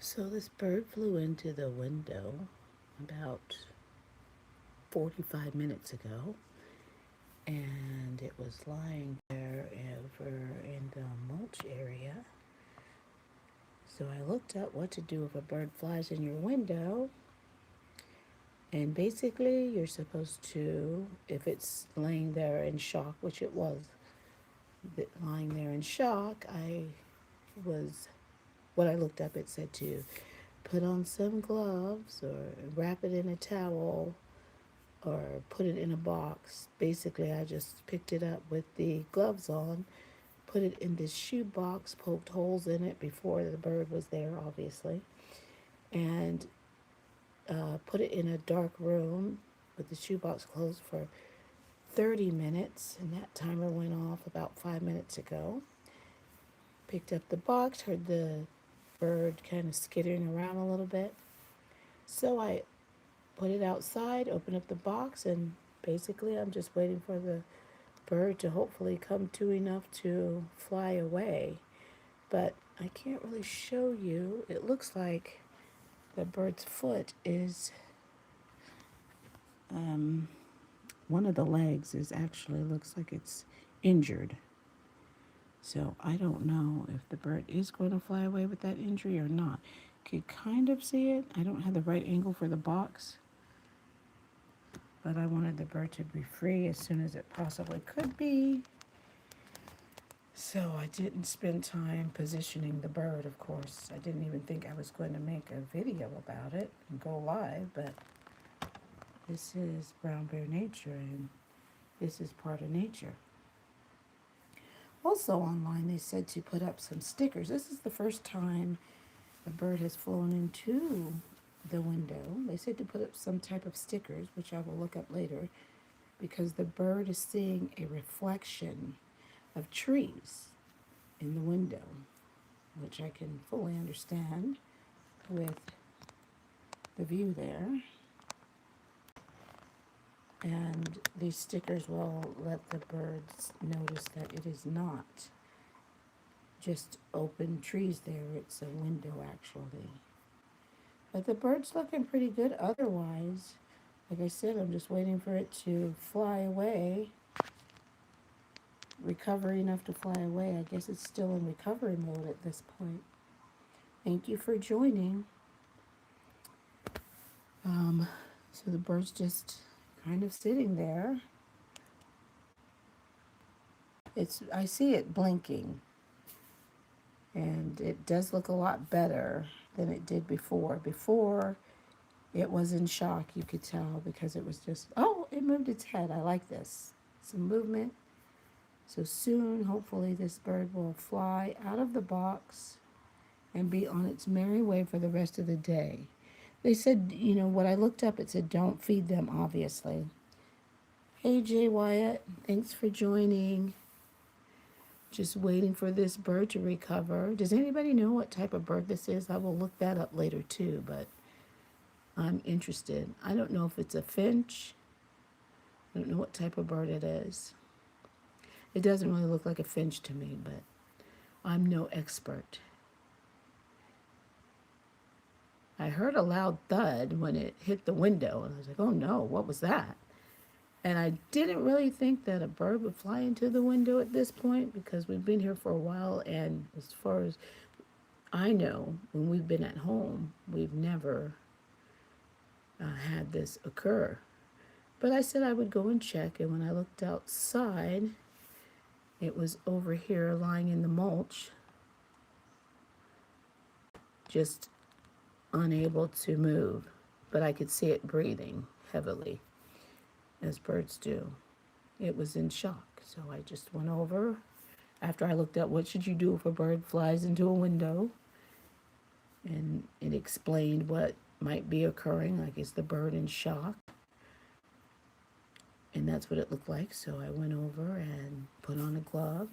So this bird flew into the window about 45 minutes ago, and it was lying there over in the mulch area. So I looked up what to do if a bird flies in your window, and basically you're supposed to, if it's laying there in shock, which it was, lying there in shock, was, what I looked up, it said to put on some gloves or wrap it in a towel or put it in a box. Basically, I just picked it up with the gloves on, put it in this shoe box, poked holes in it before the bird was there, obviously, and put it in a dark room with the shoebox closed for 30 minutes. And that timer went off about 5 minutes ago. Picked up the box, heard the bird kind of skittering around a little bit. So I put it outside, open up the box, and basically I'm just waiting for the bird to hopefully come to enough to fly away. But I can't really show you. It looks like the bird's foot is, um, one of the legs is actually looks like it's injured. So I don't know if the bird is going to fly away with that injury or not. Could kind of see it. I don't have the right angle for the box, but I wanted the bird to be free as soon as it possibly could be. So I didn't spend time positioning the bird, of course. I didn't even think I was going to make a video about it and go live, but this is brown bear nature, and this is part of nature. Also online, they said to put up some stickers. This is the first time a bird has flown into the window. They said to put up some type of stickers, which I will look up later, because the bird is seeing a reflection of trees in the window, which I can fully understand with the view there. And these stickers will let the birds notice that it is not just open trees there, it's a window actually. But the bird's looking pretty good otherwise. Like I said, I'm just waiting for it to fly away, recover enough to fly away. I guess it's still in recovery mode at this point. Thank you for joining. So the bird's just kind of sitting there. I see it blinking, and it does look a lot better than it did before. Before, it was in shock, you could tell, because it was just, oh, it moved its head. I like this. Some movement. So soon, hopefully, this bird will fly out of the box and be on its merry way for the rest of the day. They said, what I looked up, it said don't feed them, obviously. Hey, Jay Wyatt, thanks for joining. Just waiting for this bird to recover. Does anybody know what type of bird this is? I will look that up later too, but I'm interested. I don't know if it's a finch. I don't know what type of bird it is. It doesn't really look like a finch to me, but I'm no expert. I heard a loud thud when it hit the window, and I was like, oh no, what was that? And I didn't really think that a bird would fly into the window at this point because we've been here for a while, and as far as I know, when we've been at home, we've never had this occur. But I said I would go and check, and when I looked outside, it was over here lying in the mulch, just unable to move. But I could see it breathing heavily, as birds do. It was in shock, so I just went over. After I looked up what should you do if a bird flies into a window, and it explained what might be occurring, like is the bird in shock, and that's what it looked like. So I went over and put on a glove,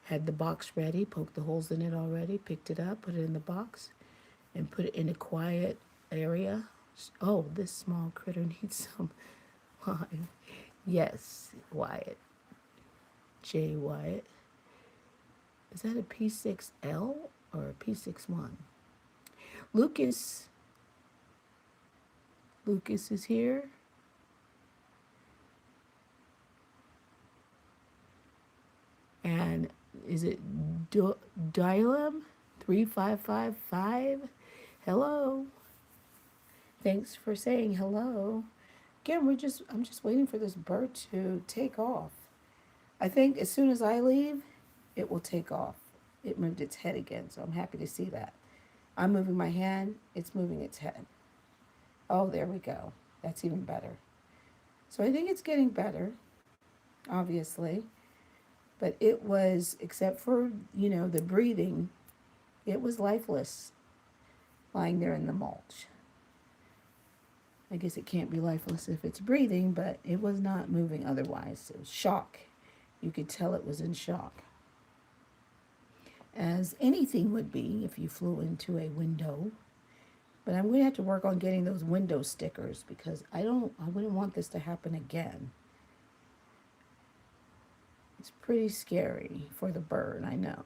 had the box ready, poked the holes in it already, picked it up, put it in the box, and put it in a quiet area. Oh, this small critter needs some lime. Yes, Wyatt. J. Wyatt. Is that a P6L or a P61? Lucas. Lucas is here. And is it Dilam 3555? Hello. Thanks for saying hello. Again, I'm just waiting for this bird to take off. I think as soon as I leave, it will take off. It moved its head again, so I'm happy to see that. I'm moving my hand, it's moving its head. Oh, there we go. That's even better. So I think it's getting better, obviously. But it was, except for, the breathing, it was lifeless lying there in the mulch. I guess it can't be lifeless if it's breathing, but it was not moving otherwise. It was shock. You could tell it was in shock. As anything would be if you flew into a window. But I'm going to have to work on getting those window stickers because I wouldn't want this to happen again. It's pretty scary for the bird, I know.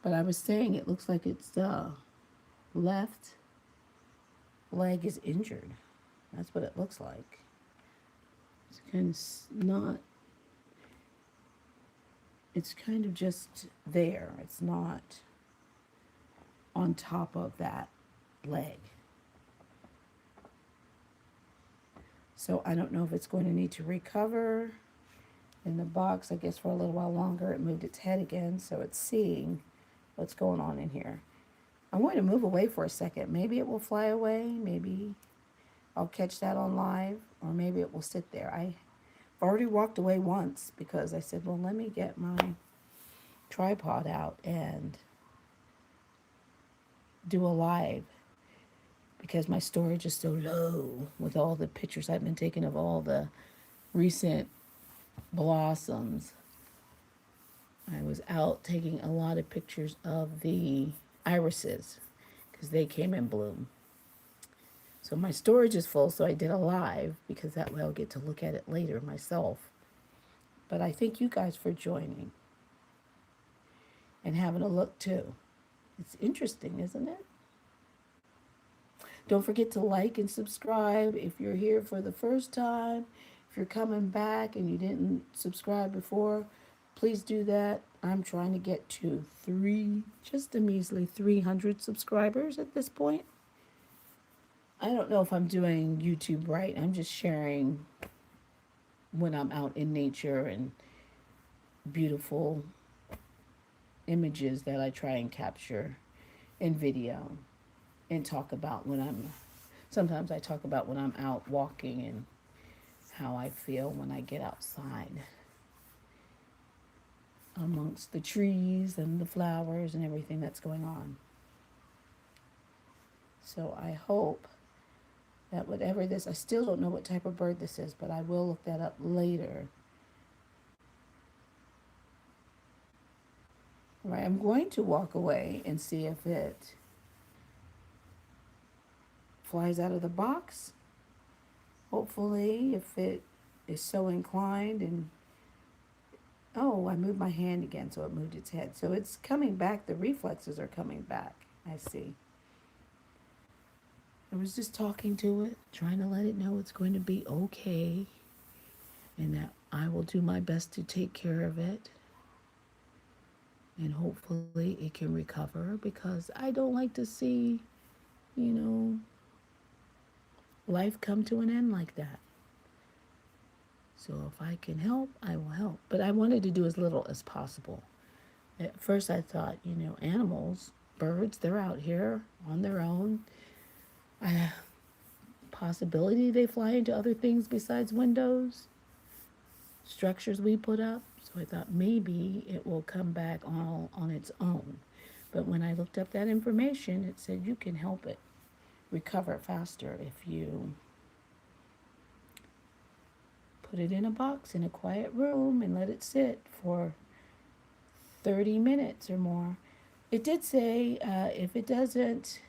But I was saying it looks like its left leg is injured. That's what it looks like. It's kind of not, it's kind of just there. It's not on top of that leg. So I don't know if it's going to need to recover. In the box, I guess for a little while longer, it moved its head again, so it's seeing what's going on in here. I'm going to move away for a second. Maybe it will fly away. Maybe I'll catch that on live, or maybe it will sit there. I've already walked away once because I said, well, let me get my tripod out and do a live because my storage is so low with all the pictures I've been taking of all the recent blossoms. I was out taking a lot of pictures of the irises because they came in bloom. So my storage is full, so I did a live because that way I'll get to look at it later myself. But I thank you guys for joining and having a look too. It's interesting, isn't it? Don't forget to like and subscribe if you're here for the first time. If you're coming back and you didn't subscribe before, please do that. I'm trying to get to just a measly 300 subscribers at this point. I don't know if I'm doing YouTube right. I'm just sharing when I'm out in nature and beautiful images that I try and capture in video and talk about sometimes I talk about when I'm out walking and how I feel when I get outside amongst the trees and the flowers and everything that's going on. So I hope that whatever this, I still don't know what type of bird this is, but I will look that up later. All right, I'm going to walk away and see if it flies out of the box. Hopefully, if it is so inclined and oh, I moved my hand again, so it moved its head. So it's coming back. The reflexes are coming back. I see. I was just talking to it, trying to let it know it's going to be okay and that I will do my best to take care of it. And hopefully it can recover because I don't like to see, life come to an end like that. So if I can help, I will help. But I wanted to do as little as possible. At first I thought, animals, birds, they're out here on their own. Possibility they fly into other things besides windows, structures we put up. So I thought maybe it will come back all on its own. But when I looked up that information, it said you can help it recover faster if you put it in a box in a quiet room and let it sit for 30 minutes or more. It did say if it doesn't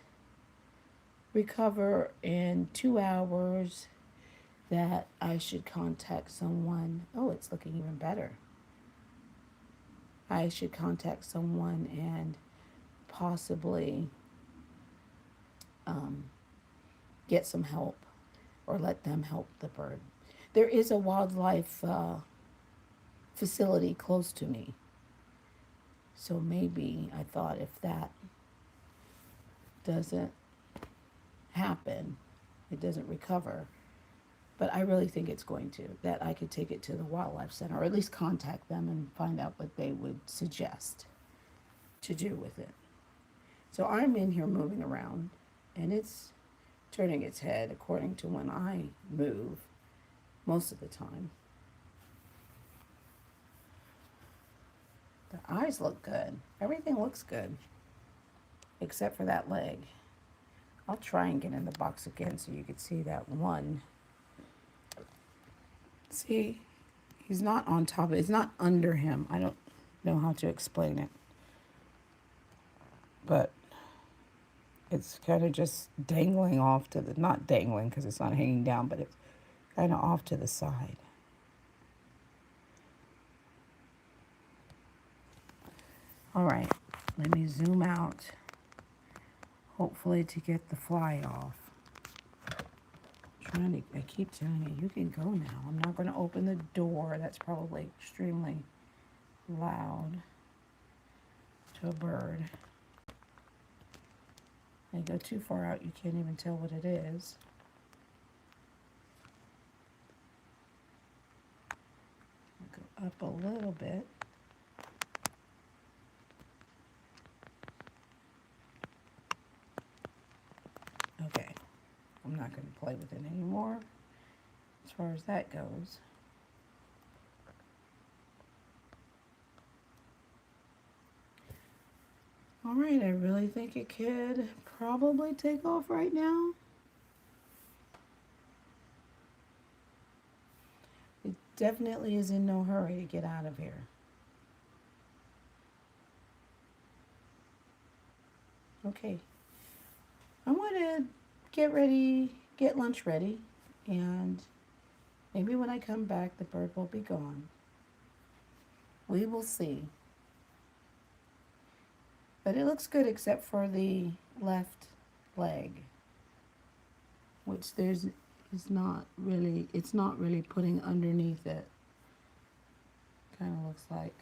recover in 2 hours that I should contact someone. Oh, it's looking even better. I should contact someone and possibly um, get some help or let them help the bird. There is a wildlife facility close to me. So maybe I thought if that doesn't happen, it doesn't recover. But I really think it's going to, that I could take it to the wildlife center or at least contact them and find out what they would suggest to do with it. So I'm in here moving around and it's turning its head according to when I move most of the time. The eyes look good. Everything looks good except for that leg. I'll try and get in the box again so you can see that one. See, he's not on top of it. It's not under him. I don't know how to explain it. But it's kind of just dangling off to the, not dangling because it's not hanging down, but it's kind of off to the side. All right, let me zoom out, hopefully to get the fly off. I keep telling you, you can go now. I'm not going to open the door. That's probably extremely loud to a bird. I go too far out, you can't even tell what it is. I'll go up a little bit. Okay, I'm not going to play with it anymore as far as that goes. All right, I really think it could probably take off right now. It definitely is in no hurry to get out of here. Okay, I want to get lunch ready, and maybe when I come back, the bird will be gone. We will see. But it looks good except for the left leg, which it's not really putting underneath it. Kind of looks like.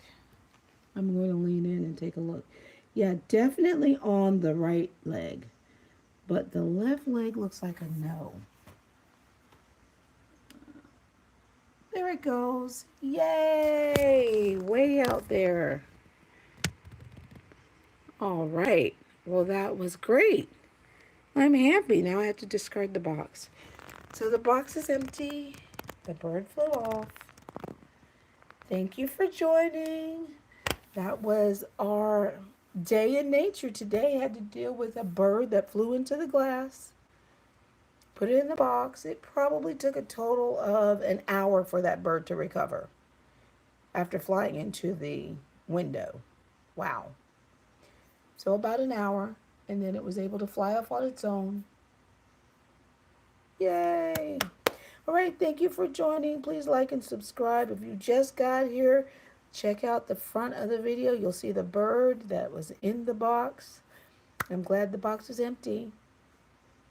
I'm going to lean in and take a look. Yeah, definitely on the right leg, but the left leg looks like a no. There it goes. Yay! Way out there. All right. Well, that was great. I'm happy. Now I have to discard the box. So the box is empty. The bird flew off. Thank you for joining. That was our day in nature today. I had to deal with a bird that flew into the glass. Put it in the box. It probably took a total of an hour for that bird to recover after flying into the window. Wow. So about an hour, and then it was able to fly off on its own. Yay! All right, thank you for joining. Please like and subscribe. If you just got here, check out the front of the video. You'll see the bird that was in the box. I'm glad the box is empty.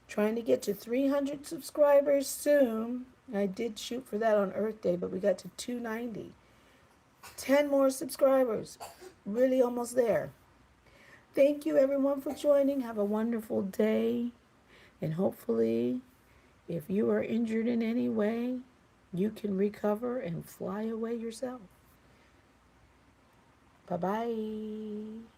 Trying to get to 300 subscribers soon. I did shoot for that on Earth Day, but we got to 290. 10 more subscribers. Really almost there. Thank you everyone for joining. Have a wonderful day. And hopefully, if you are injured in any way, you can recover and fly away yourself. Bye-bye.